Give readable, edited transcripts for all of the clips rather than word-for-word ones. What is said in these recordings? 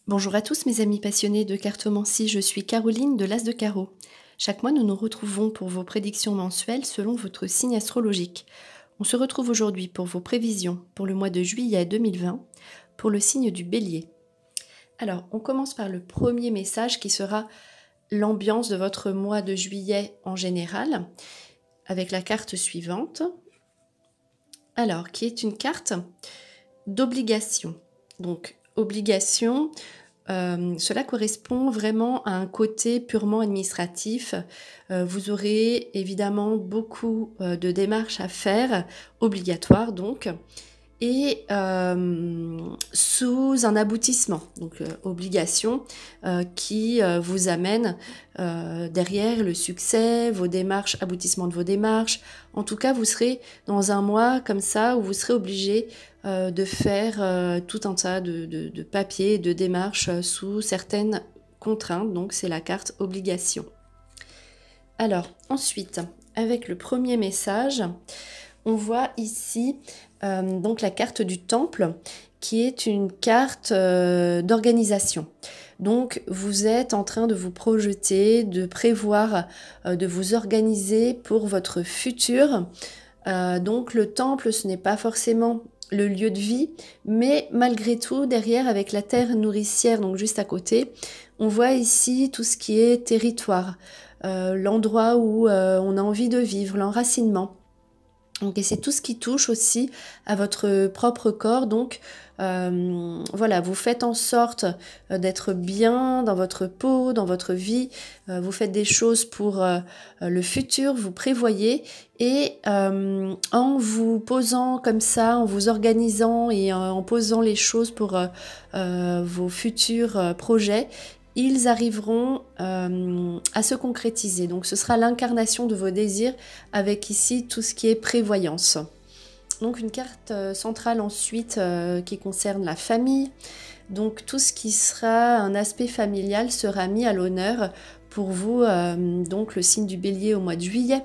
Bonjour à tous mes amis passionnés de cartomancie, je suis Caroline de l'As de Carreau. Chaque mois, nous nous retrouvons pour vos prédictions mensuelles selon votre signe astrologique. On se retrouve aujourd'hui pour vos prévisions pour le mois de juillet 2020 pour le signe du Bélier. Alors, on commence par le premier message qui sera l'ambiance de votre mois de juillet en général avec la carte suivante. Alors, qui est une carte d'obligation. Donc, obligation, cela correspond vraiment à un côté purement administratif. Vous aurez évidemment beaucoup de démarches à faire, obligatoires donc, et sous un aboutissement, donc obligation, qui vous amène derrière le succès, vos démarches, aboutissement de vos démarches. En tout cas, vous serez dans un mois comme ça où vous serez obligé de faire tout un tas de papiers, de démarches sous certaines contraintes. Donc, c'est la carte obligation. Alors, ensuite, avec le premier message, on voit ici donc la carte du temple qui est une carte d'organisation. Donc vous êtes en train de vous projeter, de prévoir, de vous organiser pour votre futur. Donc le temple, ce n'est pas forcément le lieu de vie, mais malgré tout, derrière, avec la terre nourricière, donc juste à côté, on voit ici tout ce qui est territoire, l'endroit où on a envie de vivre, l'enracinement. Donc, et c'est tout ce qui touche aussi à votre propre corps. Donc, voilà, vous faites en sorte d'être bien dans votre peau, dans votre vie. Vous faites des choses pour le futur, vous prévoyez. Et en vous posant comme ça, en vous organisant et en posant les choses pour vos futurs projets, ils arriveront à se concrétiser. Donc ce sera l'incarnation de vos désirs avec ici tout ce qui est prévoyance. Donc une carte centrale ensuite qui concerne la famille. Donc tout ce qui sera un aspect familial sera mis à l'honneur pour vous, donc le signe du Bélier au mois de juillet.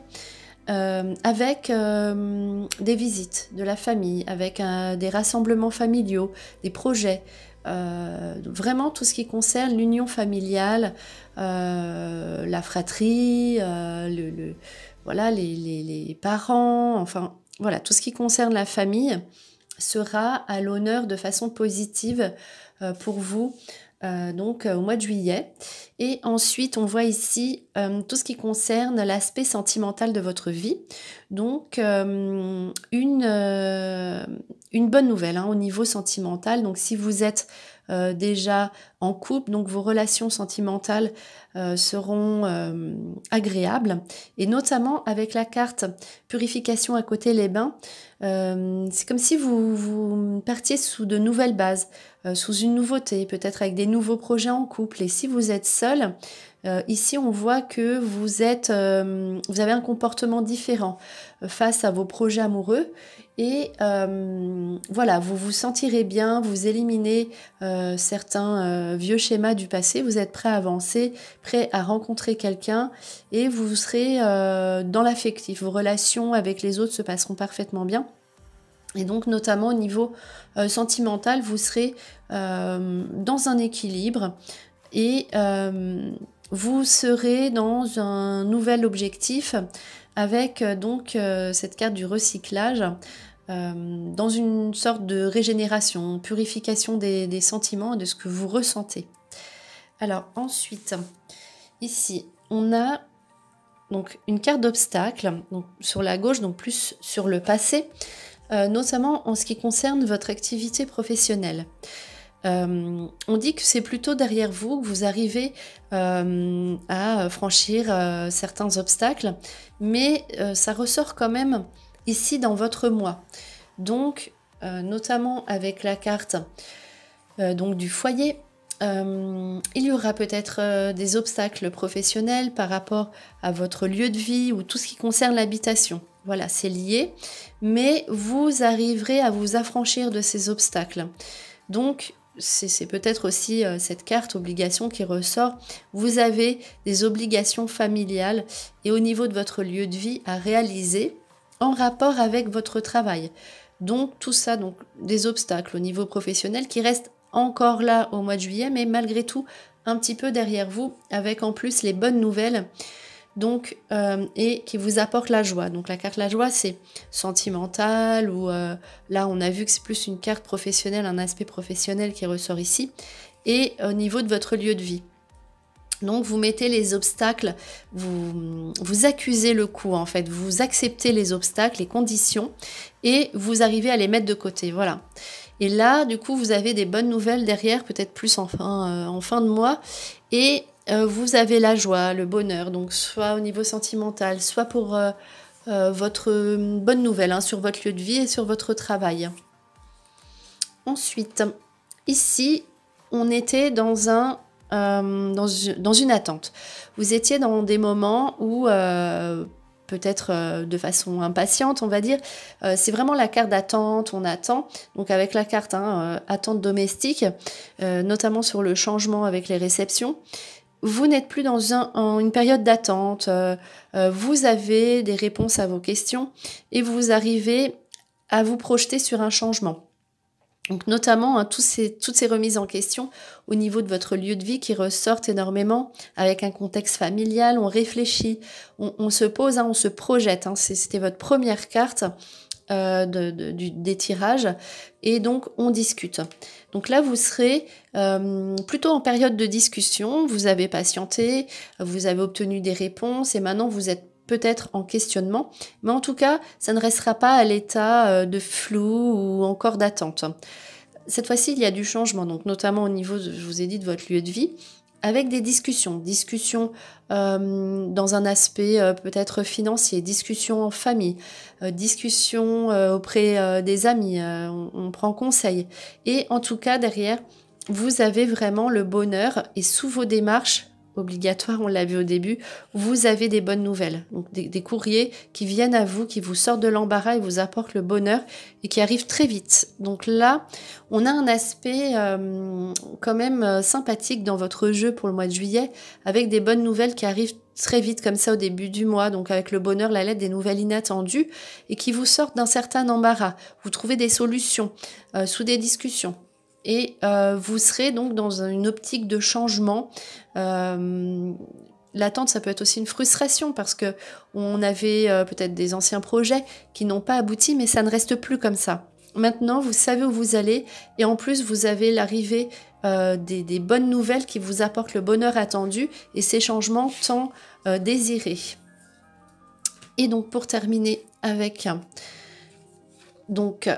Avec des visites de la famille, avec des rassemblements familiaux, des projets. Vraiment tout ce qui concerne l'union familiale, la fratrie, voilà, les parents, enfin voilà, tout ce qui concerne la famille sera à l'honneur de façon positive pour vous. Donc au mois de juillet. Et ensuite, on voit ici tout ce qui concerne l'aspect sentimental de votre vie. Donc, une bonne nouvelle au niveau sentimental. Donc, si vous êtes déjà en couple, donc vos relations sentimentales seront agréables. Et notamment avec la carte purification à côté les bains, c'est comme si vous partiez sous de nouvelles bases, sous une nouveauté, peut-être avec des nouveaux projets en couple. Et si vous êtes seul, ici on voit que vous avez un comportement différent face à vos projets amoureux et voilà, vous vous sentirez bien, vous éliminez certains vieux schémas du passé, vous êtes prêt à avancer, prêt à rencontrer quelqu'un et vous serez dans l'affectif. Vos relations avec les autres se passeront parfaitement bien. Et donc notamment au niveau sentimental, vous serez dans un équilibre et vous serez dans un nouvel objectif avec donc cette carte du recyclage dans une sorte de régénération, purification des sentiments et de ce que vous ressentez. Alors ensuite, ici, on a donc une carte d'obstacle sur la gauche, donc plus sur le passé, notamment en ce qui concerne votre activité professionnelle. On dit que c'est plutôt derrière vous que vous arrivez à franchir certains obstacles, mais ça ressort quand même ici dans votre mois. Donc, notamment avec la carte donc du foyer, il y aura peut-être des obstacles professionnels par rapport à votre lieu de vie ou tout ce qui concerne l'habitation. Voilà, c'est lié, mais vous arriverez à vous affranchir de ces obstacles. Donc, c'est peut-être aussi cette carte obligation qui ressort. Vous avez des obligations familiales et au niveau de votre lieu de vie à réaliser en rapport avec votre travail. Donc tout ça, donc des obstacles au niveau professionnel qui restent encore là au mois de juillet, mais malgré tout un petit peu derrière vous, avec en plus les bonnes nouvelles, donc et qui vous apporte la joie. Donc la carte la joie, c'est sentimental, ou là on a vu que c'est plus une carte professionnelle, un aspect professionnel qui ressort ici, et au niveau de votre lieu de vie. Donc vous mettez les obstacles, vous accusez le coup en fait, vous acceptez les obstacles, les conditions, et vous arrivez à les mettre de côté, voilà. Et là, du coup, vous avez des bonnes nouvelles derrière, peut-être plus en fin de mois, et vous avez la joie, le bonheur, donc soit au niveau sentimental, soit pour votre bonne nouvelle hein, sur votre lieu de vie et sur votre travail. Ensuite, ici, on était dans une attente. Vous étiez dans des moments où, peut-être de façon impatiente, on va dire, c'est vraiment la carte d'attente, on attend. Donc avec la carte attente domestique, notamment sur le changement avec les réceptions, vous n'êtes plus dans une période d'attente. Vous avez des réponses à vos questions et vous arrivez à vous projeter sur un changement. Donc notamment toutes ces remises en question au niveau de votre lieu de vie qui ressortent énormément avec un contexte familial, on réfléchit, on se pose, on se projette. C'était votre première carte des tirages et donc on discute. Donc là vous serez plutôt en période de discussion, vous avez patienté, vous avez obtenu des réponses et maintenant vous êtes peut-être en questionnement, mais en tout cas, ça ne restera pas à l'état de flou ou encore d'attente. Cette fois-ci, il y a du changement, donc notamment au niveau, je vous ai dit, de votre lieu de vie, avec des discussions dans un aspect peut-être financier, discussions en famille, discussions auprès des amis, on prend conseil. Et en tout cas, derrière, vous avez vraiment le bonheur et sous vos démarches, obligatoire, on l'a vu au début, vous avez des bonnes nouvelles. Donc des courriers qui viennent à vous, qui vous sortent de l'embarras et vous apportent le bonheur et qui arrivent très vite. Donc là, on a un aspect quand même sympathique dans votre jeu pour le mois de juillet, avec des bonnes nouvelles qui arrivent très vite comme ça au début du mois, donc avec le bonheur, la lettre, des nouvelles inattendues et qui vous sortent d'un certain embarras. Vous trouvez des solutions sous des discussions. Et vous serez donc dans une optique de changement. L'attente, ça peut être aussi une frustration parce que on avait peut-être des anciens projets qui n'ont pas abouti, mais ça ne reste plus comme ça. Maintenant, vous savez où vous allez et en plus, vous avez l'arrivée des bonnes nouvelles qui vous apportent le bonheur attendu et ces changements tant désirés. Et donc, pour terminer avec donc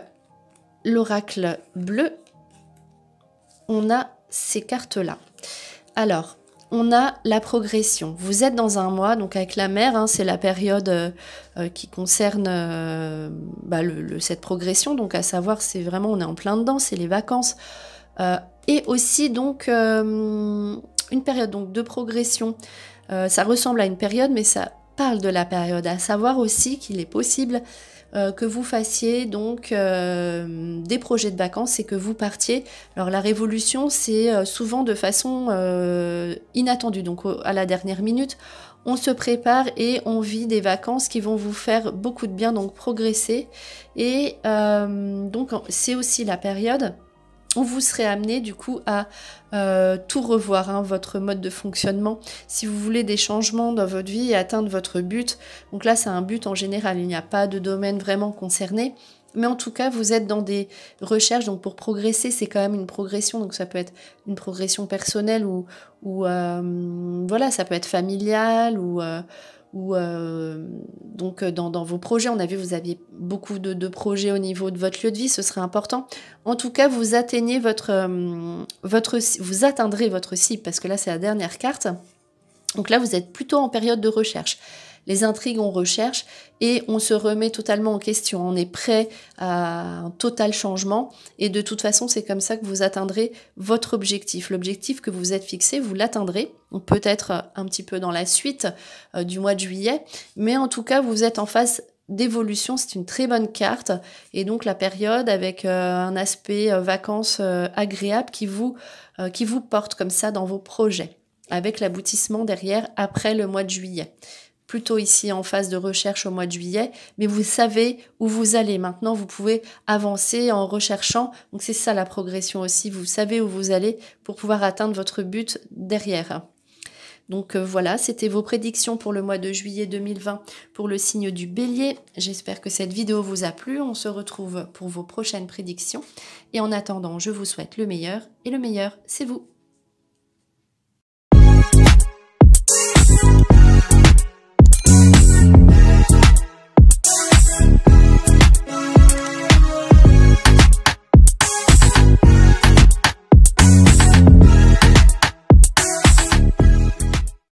l'oracle bleu, on a ces cartes-là. Alors, on a la progression. Vous êtes dans un mois, donc avec la mer, c'est la période qui concerne cette progression. Donc, à savoir, c'est vraiment, on est en plein dedans, c'est les vacances. Et aussi, donc, une période donc, de progression. Ça ressemble à une période, mais ça parle de la période. À savoir aussi qu'il est possible que vous fassiez donc des projets de vacances et que vous partiez. Alors la révolution, c'est souvent de façon inattendue, donc à la dernière minute, on se prépare et on vit des vacances qui vont vous faire beaucoup de bien, donc progresser. Et donc c'est aussi la période où vous serez amené du coup à tout revoir, votre mode de fonctionnement. Si vous voulez des changements dans votre vie et atteindre votre but, donc là c'est un but en général, il n'y a pas de domaine vraiment concerné, mais en tout cas vous êtes dans des recherches, donc pour progresser c'est quand même une progression, donc ça peut être une progression personnelle ou voilà, ça peut être familial ou donc dans vos projets, on a vu vous aviez beaucoup de projets au niveau de votre lieu de vie, ce serait important. En tout cas, vous atteignez vous atteindrez votre cible parce que là c'est la dernière carte. Donc là vous êtes plutôt en période de recherche. Les intrigues, on recherche et on se remet totalement en question. On est prêt à un total changement et de toute façon, c'est comme ça que vous atteindrez votre objectif. L'objectif que vous êtes fixé, vous l'atteindrez. Peut-être un petit peu dans la suite du mois de juillet, mais en tout cas, vous êtes en phase d'évolution. C'est une très bonne carte et donc la période avec un aspect vacances agréable qui vous porte comme ça dans vos projets avec l'aboutissement derrière après le mois de juillet. plutôt ici en phase de recherche au mois de juillet, mais vous savez où vous allez. Maintenant, vous pouvez avancer en recherchant. Donc c'est ça la progression aussi. Vous savez où vous allez pour pouvoir atteindre votre but derrière. Donc voilà, c'était vos prédictions pour le mois de juillet 2020 pour le signe du Bélier. J'espère que cette vidéo vous a plu. On se retrouve pour vos prochaines prédictions. Et en attendant, je vous souhaite le meilleur. Et le meilleur, c'est vous.